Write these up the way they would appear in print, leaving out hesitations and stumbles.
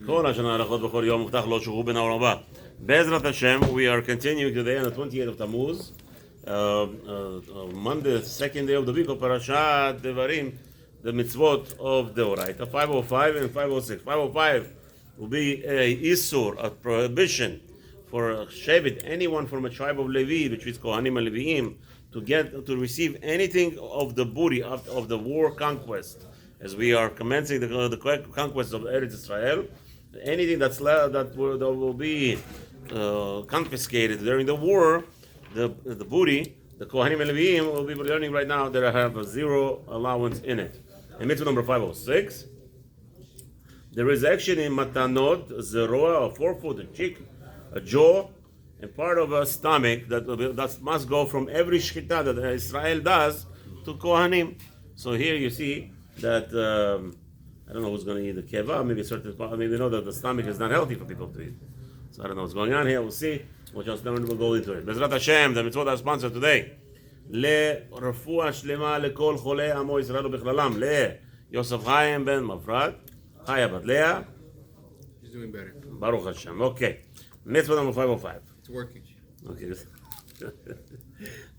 כל השנה הלכות בכל יום מובטח לו שהוא בן העולם הבא. בעזרת השם, we are continuing today on the 28th of Tammuz, Monday, second day of the week of Parashat Devarim, the Mitzvoth of Deoraita, 505 and 506. 505 will be a Isur, a prohibition for Shevet, anyone from a tribe of Levi, which is Kohanim and Leviim, to receive anything of the booty of the war conquest. As we are commencing the conquest of Eretz Israel, anything that will be confiscated during the war, the booty, the Kohanim and Leviim will be learning right now that I have a zero allowance in it. In mitzvah number 506, there is action in Matanot, Zeroa, a forefoot, a cheek, a jaw, and part of a stomach that must go from every shchita that Israel does to Kohanim. So here you see that I don't know who's going to eat the keva. Maybe certain part. Maybe we know that the stomach is not healthy for people to eat. So I don't know what's going on here. We'll see. We'll go into it. Bezrat Hashem, the mitzvot are sponsored today. לרפואה שלמה לכל חולי עמו ישראל ובכללם. ליוסף חיים בן מפרד, חיה בת לאה. He's doing better. Baruch Hashem. Okay. Mitzvah number 505. It's working. Okay.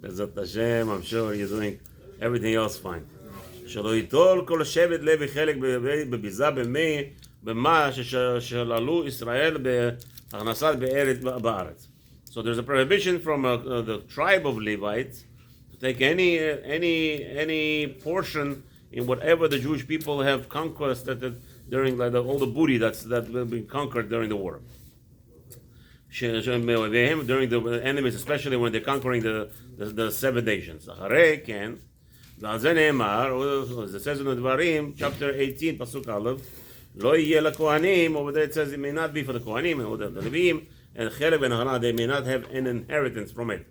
Bezrat Hashem, I'm sure you're doing everything else fine. שלא ייטול כל שבט לוי חלק בביזה במה ששללו ישראל בהכנסת בארץ. So there's a prohibition from the tribe of Levites to take any portion in whatever the Jewish people have conquered during all the booty that will be conquered during the war. During the enemies, especially when they're conquering the 7 nations. אחרי כן, ועל זה נאמר, זה says in the Devarim, chapter 18, pasuk aleph, לא יהיה לכהנים, over there it says it may not be for the Kohanim, or the Leviim, and חלק ונחלה, they may not have an inheritance from it.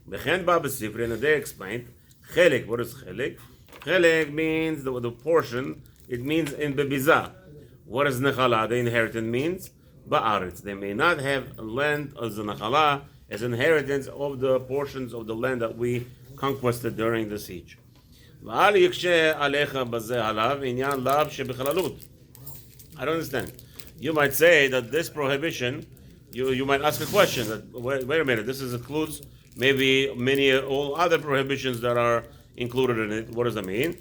וכן בא בספרי, and they explained, חלק, what is חלק? חלק means the portion, it means in בביזה. What is נחלה? The inheritance means בארץ. They may not have land as a נחלה, as inheritance of the portions of the land that we conquested during the siege. I don't understand. You might say that this prohibition, you might ask a question that wait a minute, this includes maybe all other prohibitions that are included in it. What does that mean?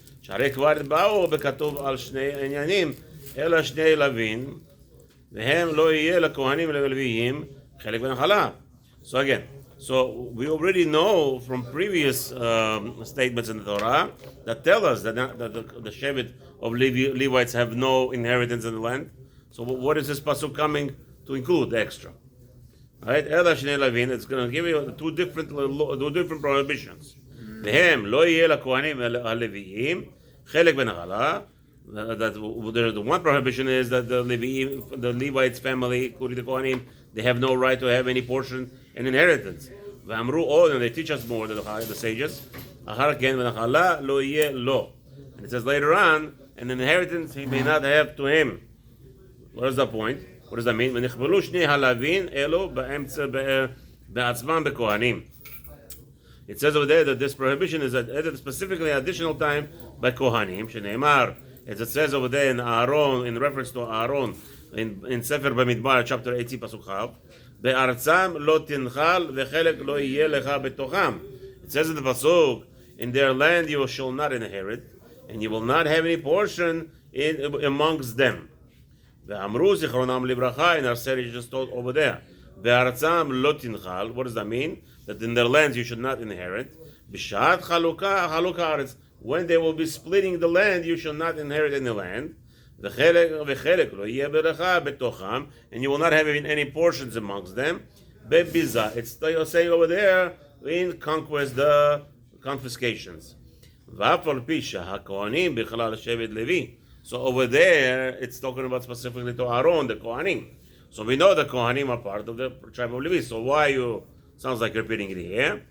So again, so we already know from previous statements in the Torah that tell us that the Shevet of Levites have no inheritance in the land. So what is this pasuk coming to include extra? Right? Ela Shnei Lavin, it's going to give you two different prohibitions. Vehem lo yeh lakohanim haleviim chelek v'nachala. The one prohibition is that the Levites family, including the Kohanim, they have no right to have any portion and inheritance. And they teach us more, the sages. And it says later on, an inheritance he may not have to him. What is the point? What does that mean? It says over there that this prohibition is added specifically additional time by Kohanim. As it says over there in Aaron, in reference to Aaron, in Sefer Bamidbar, chapter 18, pasuk Chav, be'artzam lo tinchal v'chelek lo yeh lecha betocham. It says in the pasuk, in their land you shall not inherit, and you will not have any portion amongst them. Ve'amru zichronam libracha, in our series just told over there, be'artzam lo tinchal. What does that mean? That in their lands you should not inherit. B'shat chalukah aretz. When they will be splitting the land, you shall not inherit any land. And you will not have any portions amongst them. It's saying over there in conquest, the confiscations. So over there, it's talking about specifically to Aaron, the Kohanim. So we know the Kohanim are part of the tribe of Levi. So why sounds like repeating it here.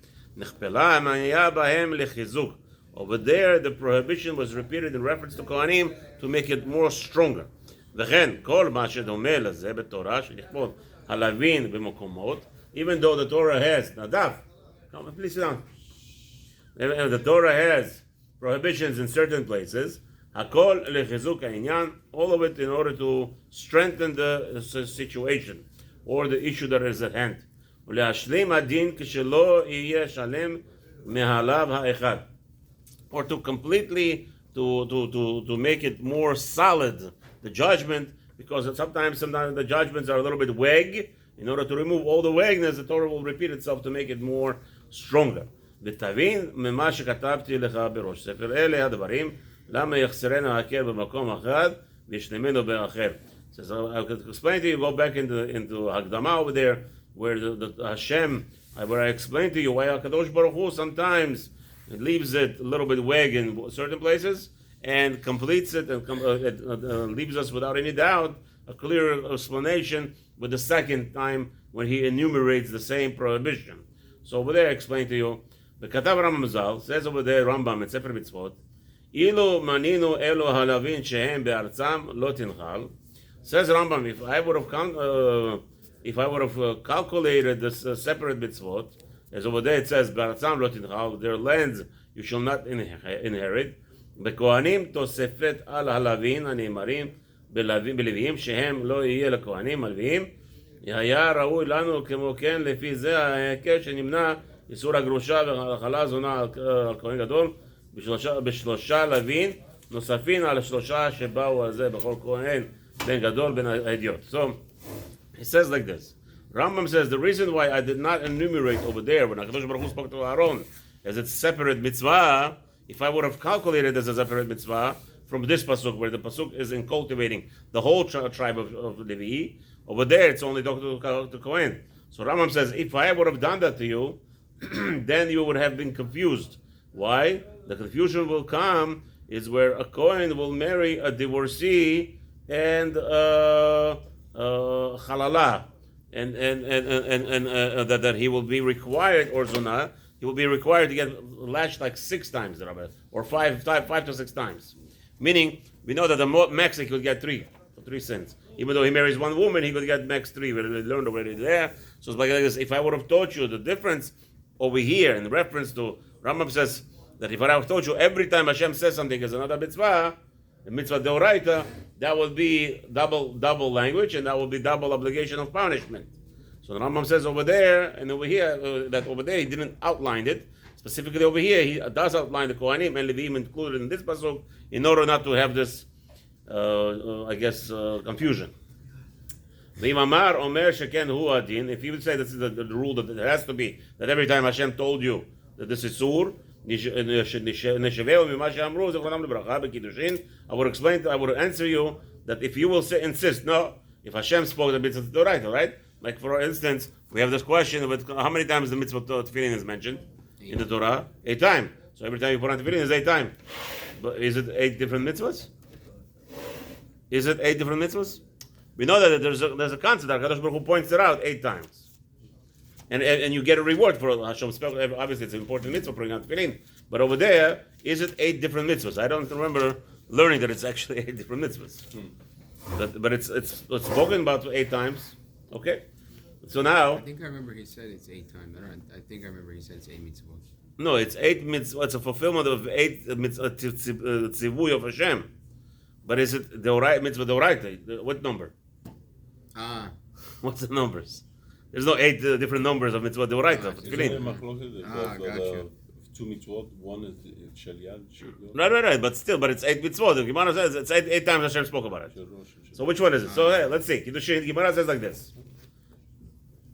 Over there, the prohibition was repeated in reference to Kohanim to make it more stronger. וכן, כל מה שדומה לזה בתורה, שנכתוב הלווין במקומות, even though the Torah has, Nadav, come, please sit down. The Torah has prohibitions in certain places, Hakol lechizuk ha'inyan, all of it in order to strengthen the situation or the issue that is at hand. ולהשלים הדין כשלא יהיה שלם מהלב האחד. Or to completely to make it more solid, the judgment, because sometimes the judgments are a little bit vague. In order to remove all the vagueness, the Torah will repeat itself to make it more stronger. ותבין ממה שכתבתי לך בראש ספר אלה הדברים, למה יחסרנו הקל במקום אחד וישלמנו באחר. So I'll explain to you, go back into Hagdama over there, where the Hashem, where I explained to you why HaKadosh Baruch Hu sometimes leaves it a little bit vague in certain places and completes it and leaves us without any doubt a clear explanation with the second time when he enumerates the same prohibition. So over there I explained to you, the Katav Rambam Zal says over there, Rambam in Sefer Mitzvoth, Ilu maninu elu halavin shehem be'artzam lo tinchal. Says Rambam, if I would have calculated this separate mitzvot, as over there it says, be'artzam lo tinchal, their lands you shall not inherit. בכהנים תוספת על הלווין הנאמרים בלוויים שהם לא יהיה לכהנים הלוויים, היה ראוי לנו כמו כן לפי זה ההיקש שנמנע איסור הגרושה והחלה זונה על כהן גדול בשלושה לווין נוספים על השלושה שבאו על זה בכל כהן בין גדול בין האדיוט. So he says like this. Rambam says the reason why I did not enumerate over there when HaKadosh Baruch Hu spoke to Aaron as it's separate mitzvah, if I would have calculated as a separate mitzvah from this pasuk, where the pasuk is in cultivating the whole tribe of Levi, over there it's only talking to Kohen. So Rambam says, if I would have done that to you, then you would have been confused. Why? The confusion will come is where a Kohen will marry a divorcee and halala, and that he will be required, or zona, he will be required to get lashed like 6 times, or 5 to 6 times. Meaning, we know that the max he could get 3 sins. Even though he marries one woman, he could get max 3. We learned already there. So it's like this. If I would have taught you the difference over here in reference to, Rambam says that if I have taught you every time Hashem says something as another mitzvah, the mitzvah deoraita, that will be double language, and that will be double obligation of punishment. So the Rambam says over there and over here that over there he didn't outline it. Specifically over here he does outline the Kohanim and Levim included in this pasuk in order not to have this, confusion. If you would say this is the rule that it has to be that every time Hashem told you that this is sur, I would answer you that if you will insist, no, if Hashem spoke the mitzvah right, all right? Like for instance, we have this question with how many times the mitzvah tefillin is mentioned in the Torah? 8 times. So every time you put on tefillin is 8 times. But is it 8 different mitzvahs? Is it 8 different mitzvahs? We know that there's a concept that HaKadosh Baruch Hu points it out 8 times. And you get a reward for Hashem. Obviously it's an important mitzvah putting on tefillin. But over there, is it 8 different mitzvahs? I don't remember learning that it's actually 8 different mitzvahs. But it's spoken about 8 times. Okay? So now... I think I remember he said it's 8 times. I think I remember he said it's 8 mitzvot. No, it's 8 mitzvot. It's a fulfillment of 8 tzivui of Hashem. But is it the mitzvah deoraita? What number? What's the numbers? There's no 8 different numbers of mitzvah deoraita. Gotcha. 2 mitzvot, one is Shaliad. Right. But it's 8 mitzvot. The Gemara says it's 8 times Hashem spoke about it. So which one is it? So hey, let's see. Gemara says like this.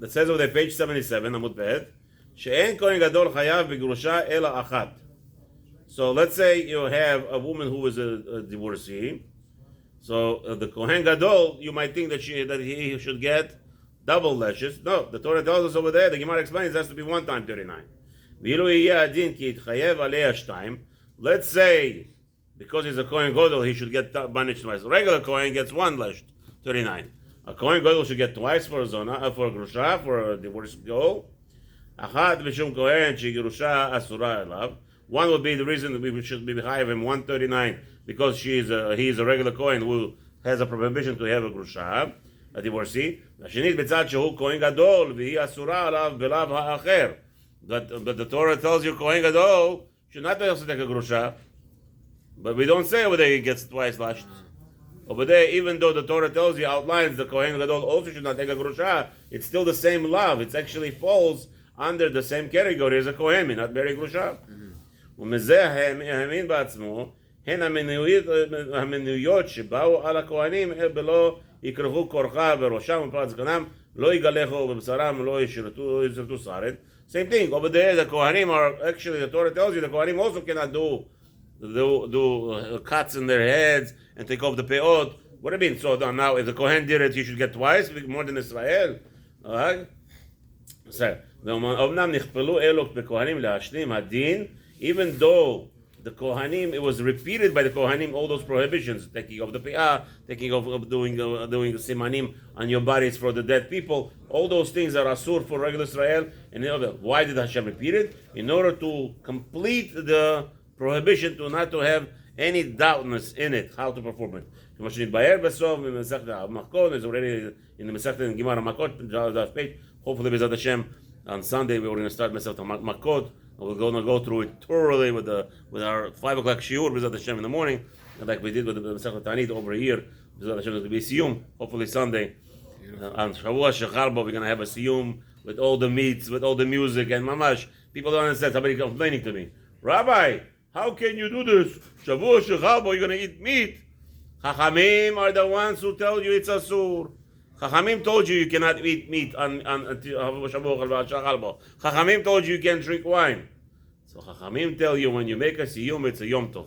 It says over there, page 77, Amud Bet, She'en Kohen Gadol Chayav B'Gerusha Ela Achat. So let's say you have a woman who is a divorcee. So the Kohen Gadol, you might think that he should get double lashes. No, the Torah tells us over there, the Gemara explains it has to be 1 time 39. Let's say, because he's a Kohen Gadol, he should get punished twice. A regular Kohen gets 1 lash, 39. A Kohen Gadol should get twice for a zona, for a grusha, for a divorce girl. Achat v'shum Kohen she'gerusha asura elav. One would be the reason that we should be high of him 139 because he is a regular Kohen who has a prohibition to have a grusha, a divorcee. Hashanit b'tzad shehu Kohen Gadol v'hi asura elav b'lav ha'acher. But the Torah tells you Kohen Gadol should not also take a grusha. But we don't say over there he gets twice lashed. Over there, even though the Torah tells you, outlines the Kohen Gadol also should not take a grusha, it's still the same love. It actually falls under the same category as a Kohen, not bearing grusha. ומזה האמין בעצמו, הן המנויות שבאו על הכהנים בלא יקרבו כורחה בראשם ופרת זקנם, לא יגלחו בבשרם, לא ישרתו שרת. Same thing, over there the Kohanim are, actually the Torah tells you the Kohanim also cannot do cuts in their heads and take off the peot. What do you mean? So now if the Kohen did it, he should get twice, more than Israel. Alright? So, ואומנם נכפלו אלו בכהנים להשלים הדין, even though the Kohanim, it was repeated by the Kohanim, all those prohibitions, taking of the peah, taking of doing simanim on your bodies for the dead people, all those things are asur for regular Israel. And why did Hashem repeat it? In order to complete the prohibition to not to have any doubtness in it, how to perform it. כמו שנתבהר בסוף, במסכת המכות, is already in the מסכת in Gemara Makot, page. Hopefully, B'ezrat Hashem, on Sunday, we're going to start Masechet Makot. We're going to go through it thoroughly with our 5 o'clock shiur, B'ezrat Hashem, in the morning, like we did with the Masechet Tanit over here. B'ezrat Hashem is going to be siyum, hopefully Sunday. On Shavua Shecharbo, we're going to have a siyum with all the meats, with all the music, and mamash. People don't understand. Somebody complaining to me, Rabbi, how can you do this? Shavua Shecharbo, you're going to eat meat. Chachamim are the ones who tell you it's asur. Chachamim told you cannot eat meat on Shavua. Chachamim told you can't drink wine. So Chachamim tell you when you make a siyum, it's a Yom Tov.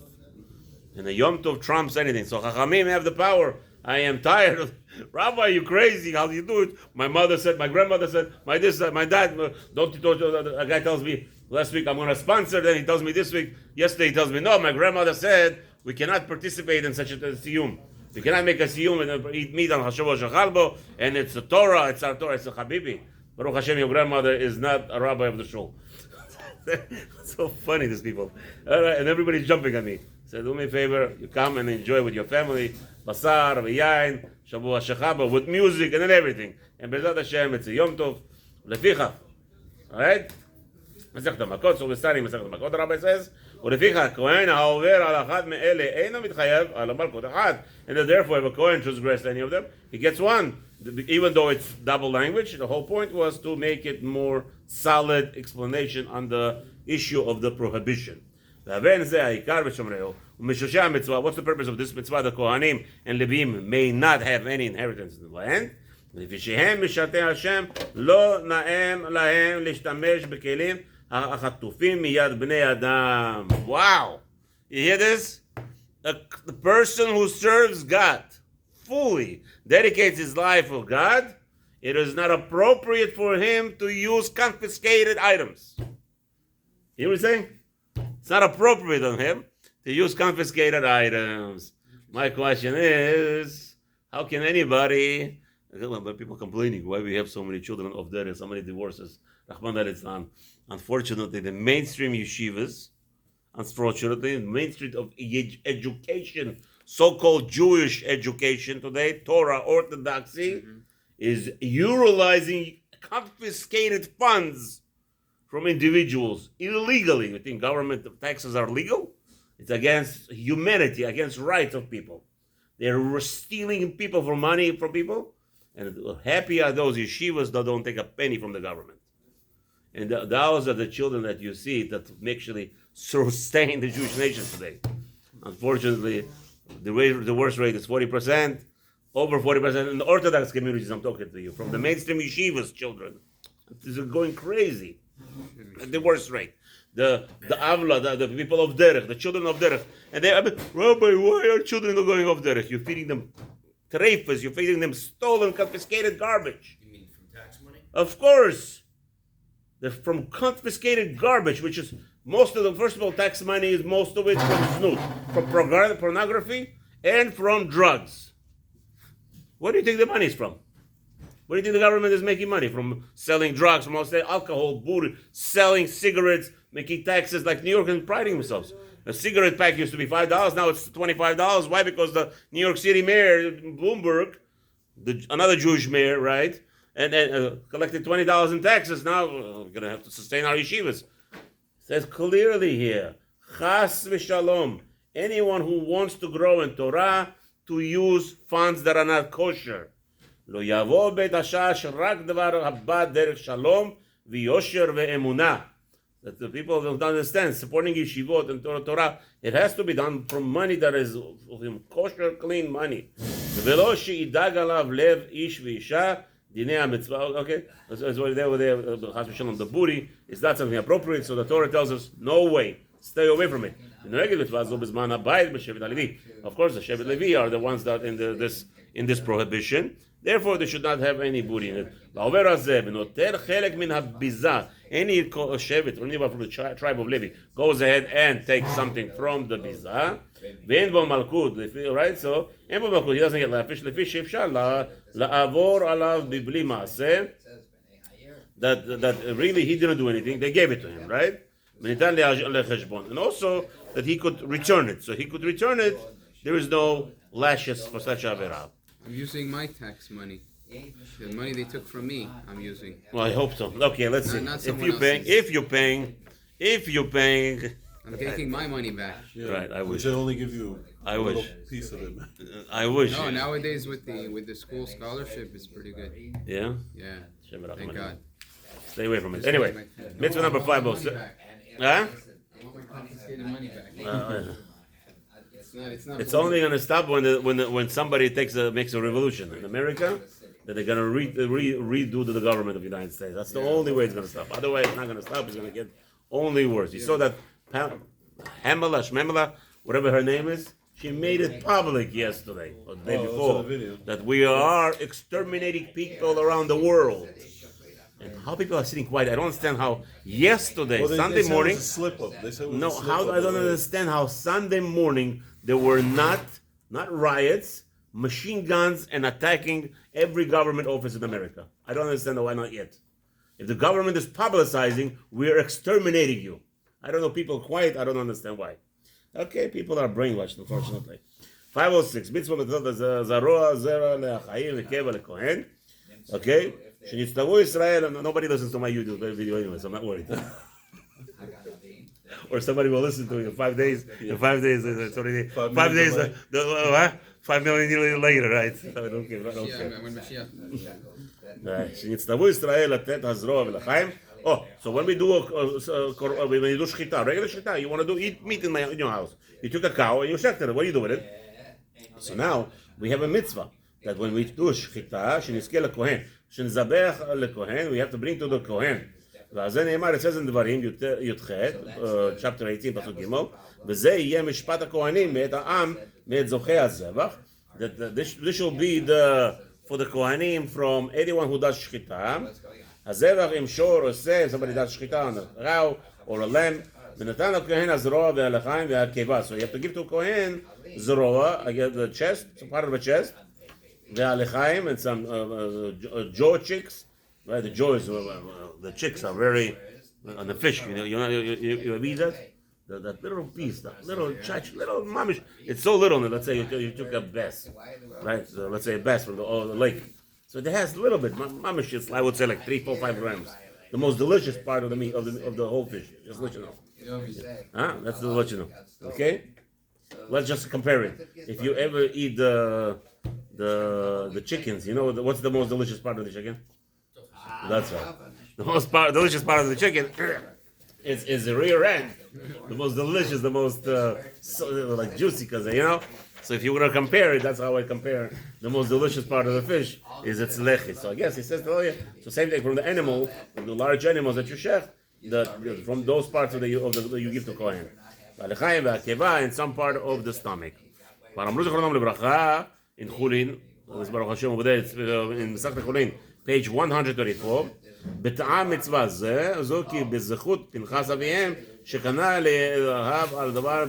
And the Yom Tov trumps anything. So Chachamim have the power. I am tired of, Rabbi, you crazy, how do you do it? My mother said, my grandmother said, my this, my dad, don't you told you, a guy tells me, last week I'm going to sponsor, then he tells me this week, yesterday he tells me, no, my grandmother said, we cannot participate in such a siyum. We cannot make a siyum and eat meat on Hashavah Shechalbo, and it's a Torah, it's our Torah, it's a Habibi. Baruch Hashem, your grandmother is not a rabbi of the shul. So funny, these people. All right, and everybody's jumping on me. So do me a favor, you come and enjoy with your family, basar, v'yain, Shavua Shechaba, with music and everything. And B'ezrat Hashem, it's a Yom Tov, leficha. All right? Masechet Makot, so we're starting Masechet Makot, the rabbi says, ולפיכך, כהן העובר על אחד מאלה אינו מתחייב על המלכות אחד. And therefore, if a Kohen transgressed any of them, he gets one. Even though it's double language, the whole point was to make it more solid explanation on the issue of the prohibition. והבן זה העיקר ושומרהו, ומשושי המצווה, what's the purpose of this mitzvah? The Kohanim and Levim may not have any inheritance in the land. לפי שהם משרתי השם, לא נעים להם להשתמש בכלים החטופים מיד בני אדם. Wow! You hear this? The person who serves God fully, dedicates his life for God, it is not appropriate for him to use confiscated items. You know what I'm saying? It's not appropriate on him to use confiscated items. My question is, how can anybody, people complaining why we have so many children of death and so many divorces, Rahman al-Islam. Unfortunately, the mainstream yeshivas, unfortunately, the mainstream of education, so-called Jewish education today, Torah orthodoxy, is utilizing confiscated funds from individuals illegally. You think government taxes are legal? It's against humanity, against rights of people. They're stealing people for money from people, and happy are those yeshivas that don't take a penny from the government. And those are the children that you see that actually sustain the Jewish nation today. Unfortunately, the worst rate is 40%, over 40% in the Orthodox communities. I'm talking to you from the mainstream yeshivas children. This is going crazy. The worst rate. The Avla, the people of Derech, the children of Derech, and they, Rabbi, why are children not going off Derech? You're feeding them treifas, you're feeding them stolen, confiscated garbage. You mean from tax money? Of course. They're from confiscated garbage, which is most of the, first of all, tax money is most of it from snoot, from pornography, and from drugs. Where do you think the money is from? Where do you think the government is making money? From selling drugs, from alcohol, booty, selling cigarettes, making taxes like New York and priding themselves. A cigarette pack used to be $5, now it's $25. Why? Because the New York City mayor, Bloomberg, another Jewish mayor, right, and collected $20 in taxes. Now we're going to have to sustain our yeshivas. It says clearly here, Chas v'shalom, anyone who wants to grow in Torah to use funds that are not kosher. לא יבוא בית השש רק דבר הבא דרך שלום ויושר ואמונה. That the people don't understand, supporting yeshivot and Torah, it has to be done from money that is kosher, clean money. ולא שידאג עליו לב איש ואישה, דיני המצווה, okay? That's why the booty is not something appropriate, so the Torah tells us, no way, stay away from it. Of course, the Shevet Levi are the ones that in this prohibition. Therefore, they should not have any booty in it. Any Shevet, or anyone from the tribe of Levi, goes ahead and takes something from the Bizah. Right? So, he doesn't get lafish. Lefish efshar la'avor alav bibli maaseh. That really he didn't do anything. They gave it to him, right? And also that he could return it. So he could return it. There is no lashes for such averah. I'm using my tax money. The money they took from me, I'm using. Well, I hope so. Okay, let's see. If you're paying, I'm taking my money back. Yeah, right, I we wish. should only give you I a little wish. piece of it. I wish. No, nowadays with the school scholarship, it's pretty good. Yeah? Yeah, thank God. Stay away from it. Anyway, mitzvah number 5. Huh? It's not. It's only going to stop when somebody makes a revolution in America, that they're going to redo the government of the United States. That's the only way it's going to stop. Otherwise, it's not going to stop. It's going to get only worse. You saw that Shmemela, whatever her name is, she made it public yesterday or the day before that we are exterminating people around the world. And how people are sitting quiet. I don't understand how yesterday, Sunday morning. It was a slip up. They said it was No, a slip how up. I don't understand how Sunday morning there were not riots, machine guns, and attacking every government office in America. I don't understand why not yet. If the government is publicizing, we're exterminating you. I don't know, people quiet, I don't understand why. Okay, people are brainwashed, unfortunately. 506, mitzvah zaroa zera le'achayim le'keva le'kohen. Okay? Shenitztavu Israel, nobody listens to my YouTube video anyway, so I'm not worried. Or somebody will listen to it in 5 days. In 5 days, it's already 5 days. 5 million years later, right? I don't care. Shenitztavu Israel לתת הזרוע ולחיים. Oh, so when we do shchita, regular shchita, you want to eat meat in your house. You took a cow and you shechted it. What do you do with it? So now we have a mitzvah that when we do shchita, שנזכה לכהן, שנזבח לכהן, we have to bring to the kohen. ועל זה נאמר, it says in דברים י"ח, chapter 18, פסוק ג', וזה יהיה משפט הכהנים מאת העם, מאת זוכי הזבח. This will be for the kohanim from anyone who does shchita. הזבח עם שור עושה, somebody does shchita on a cow or a lamb, ונתן לכהן הזרוע והלחיים והקיבה. So you have to give to a kohen זרוע, the chest, some part of the chest, והלחיים and some jaw chicks. Right, the jaws, the chicks are very on the fish. You eat that? That little piece, that little mamish. It's so little. Let's say you took a bass, right? So let's say a bass from the lake. So it has a little bit. Mamish, it's, I would say like 3, 4, 5 grams. The most delicious part of the meat of the whole fish. Just let you know. That's to let you know. Okay. Let's just compare it. If you ever eat the chickens, you know what's the most delicious part of the chicken? That's right. The most delicious part of the chicken is the rear end. The most delicious, the most like juicy, because So if you were to compare it, that's how I compare. The most delicious part of the fish is its lechi. So I guess he says, so same thing from the animal, the large animals that you shech, from those parts of you give to kohen. And some part of the stomach. In Chulin, it's in Masechet Chulin, page 134. בטעם מצווה זו כי בזכות פנחס אביהם שקנה לאהב על דבר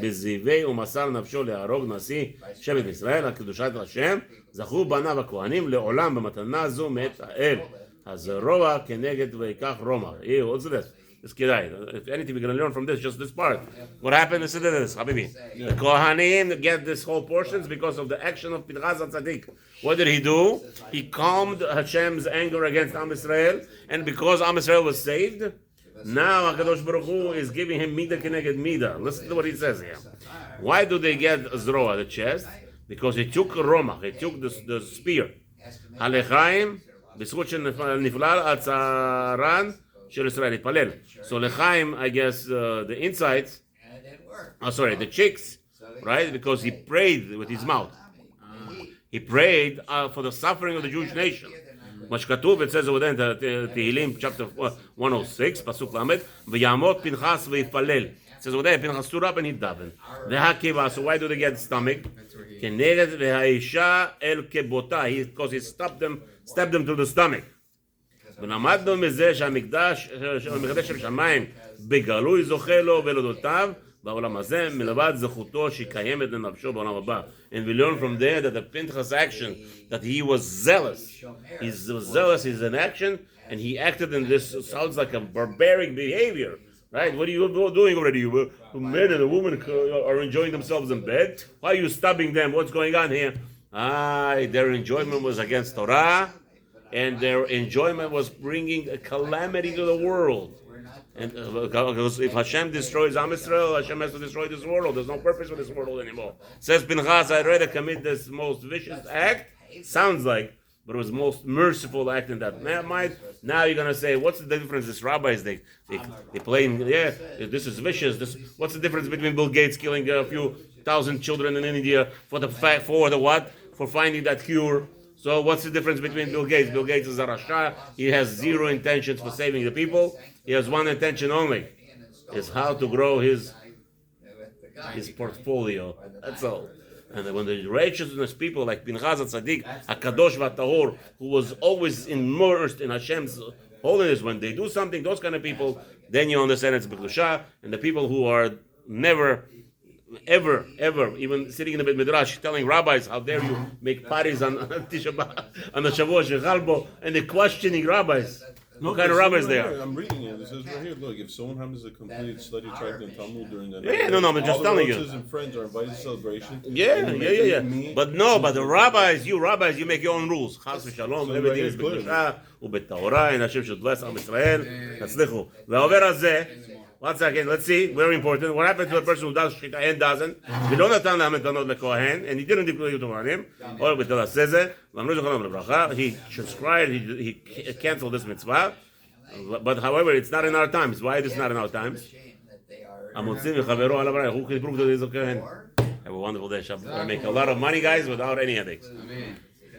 בזיווי ומסר נפשו להרוג נשיא שבט ישראל הקדושת השם זכו בניו הכהנים לעולם במתנה זו מאת האל הזרוע כנגד ויקח רומא. What's this? This kidai. If anything we're going to learn from this, just this part. What happened is this, Habibi. The Kohanim get this whole portions because of the action of Pinchas HaTzadik. What did he do? He calmed Hashem's anger against Am Yisrael, and because Am Yisrael was saved, Now HaKadosh Baruch Hu is giving him Mida Keneged Mida. Listen to what he says here. Why do they get Zroa, the chest? Because he took Romach, he took the spear. הלחיים, בזכות שנפלל הצהרן של ישראל, התפלל. So לחיים, I guess, the insides, the cheeks, right? Because he prayed with his mouth. He prayed for the suffering of the Jewish nation. מה שכתוב, it says over there in תהילים, chapter 106, פסוק למד, ויעמוד פנחס ויתפלל. It says over there, Pinchas stood up and he davened. So why do they get stomach? כנגד והאישה אל כבותה, because he stepped them to the stomach. ולמדנו מזה שהמקדש של שמיים בגלוי זוכה לו ולהודותיו בעולם הזה, מלבד זכותו שהיא קיימת לנפשו בעולם הבא. And we learn from there that the Pinchas action, that he was zealous. He's zealous, he's an action, and he acted in this, sounds like a barbaric behavior. Right? What are you doing already? A man and a woman are enjoying themselves in bed. Why are you stabbing them? What's going on here? Their enjoyment was against Torah, and their enjoyment was bringing a calamity to the world. And because if Hashem destroys Am Yisrael, Hashem has to destroy this world. There's no purpose for this world anymore. Says Pinchas, I'd rather commit this most vicious act. Sounds like, but it was the most merciful act in that might. Now you're gonna say, what's the difference? These rabbis they play. This is vicious. What's the difference between Bill Gates killing a few thousand children in India for what? For finding that cure. So what's the difference between Bill Gates? Bill Gates is a rasha. He has zero intentions for saving the people. He has one intention only: is how to grow his portfolio. That's all. And when the righteousness people like Pinchas Tzaddik, HaKadosh VaTahor, who was always immersed in Hashem's holiness, when they do something, those kind of people, then you understand it's B'Kedusha. And the people who are never, ever, even sitting in the Beit Midrash, telling rabbis, how dare you make parties on Tisha B'Av, on the Shavuot Shechalbo, and they're questioning rabbis. What kind of rabbis they are? I'm reading it. It says right here, look, if someone has a complete study tract in Talmud during the night, I'm just telling you. All the relatives and friends are invited to celebration. Yeah. But the rabbis, you make your own rules. Chas v'shalom, everything is b'kedusha u'b'torah, and Hashem should bless Am Yisrael. Tatzlichu. Ve'over hazeh. One second, let's see. Very important. What happened to a person who does shchita and doesn't? We don't have time to Kohen, and he didn't declare to him. Or b'tela seze. He subscribed. He canceled this mitzvah. But however, it's not in our times. Why is it not in our times? Who can prove that he's a Kohen? Have a wonderful day, Shabbat. Make a lot of money, guys, without any headaches. Amen.